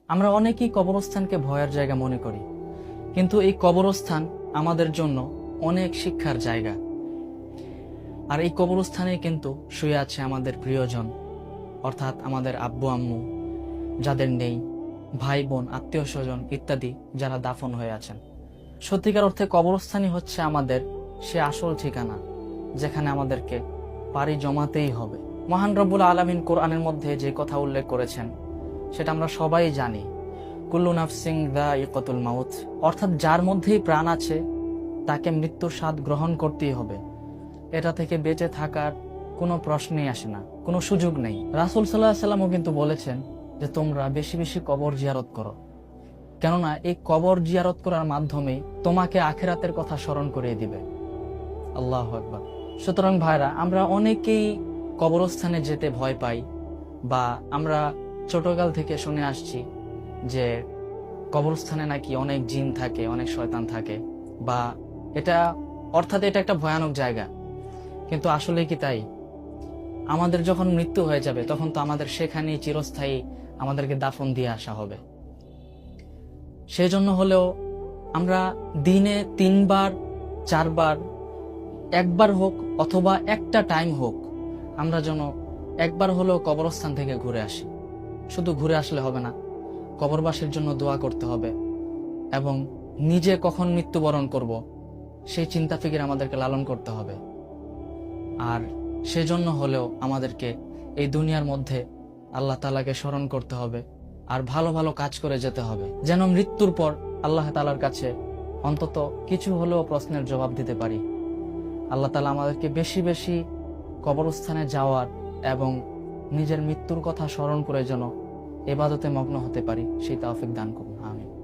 আমরা অনেকেই কবরস্থানকে ভয়ের জায়গা মনে করি, কিন্তু এই কবরস্থান আমাদের জন্য অনেক শিক্ষার জায়গা। আর এই কবরস্থানে কিন্তু শুয়ে আছে আমাদের প্রিয়জন, অর্থাৎ আমাদের আব্বু আম্মু যাদের নেই, ভাই বোন, আত্মীয় স্বজন ইত্যাদি যারা দাফন হয়ে আছেন। সত্যিকার অর্থে কবরস্থানই হচ্ছে আমাদের সে আসল ঠিকানা, যেখানে আমাদেরকে পাড়ি জমাতেই হবে। মহান রব্বুল আলামিন কোরআনের মধ্যে যে কথা উল্লেখ করেছেন সেটা আমরা সবাই জানি, কুল্লু নাফসিন যায়িকাতুল মাউত, অর্থাৎ যার মধ্যেই প্রাণ আছে তাকে মৃত্যুর স্বাদ গ্রহণ করতেই হবে। এটা থেকে বেঁচে থাকার কোনো প্রশ্নই আসে না, কোনো সুযোগ নেই। রাসূল সাল্লাল্লাহু আলাইহি ওয়াসাল্লামও কিন্তু বলেছেন যে তোমরা বেশি বেশি কবর জিয়ারত করো, কেননা এই কবর জিয়ারত করার মাধ্যমে তোমাকে আখিরাতের কথা স্মরণ করিয়ে দিবে। আল্লাহু আকবার। সুতরাং ভাইরা, আমরা অনেকেই কবরস্থানে যেতে ভয় পাই, বা আমরা ছোটকাল থেকে শুনে আসছি যে কবরস্থানে নাকি অনেক জিন থাকে, অনেক শয়তান থাকে, বা এটা অর্থাৎ এটা একটা ভয়ানক জায়গা। কিন্তু আসলে কি তাই? আমাদের যখন মৃত্যু হয়ে যাবে তখন তো আমাদের সেখানেই চিরস্থায়ী আমাদেরকে দাফন দিয়ে আসা হবে। সেই জন্য হলেও আমরা দিনে 3 বার 4 বার, একবার হোক অথবা একটা টাইম হোক, আমরা যেন একবার হলেও কবরস্থান থেকে ঘুরে আসি। শুধু ঘুরে আসলে হবে না, কবরবাসীর জন্য দোয়া করতে হবে, এবং নিজে কখন মৃত্যুবরণ করব সেই চিন্তা ফিকির আমাদেরকে লালন করতে হবে। আর সেজন্য হলেও আমাদেরকে এই দুনিয়ার মধ্যে আল্লাহ তাআলাকে স্মরণ করতে হবে, আর ভালো ভালো কাজ করে যেতে হবে, যেন মৃত্যুর পর আল্লাহ তাআলার কাছে অন্তত কিছু হলেও প্রশ্নের জবাব দিতে পারি। আল্লাহ তাআলা আমাদেরকে বেশি বেশি কবরস্থানে যাওয়ার এবং নিজের মৃত্যুর কথা স্মরণ করে যেন ইবাদতে মগ্ন হতে পারি, সেই তৌফিক দান করুন।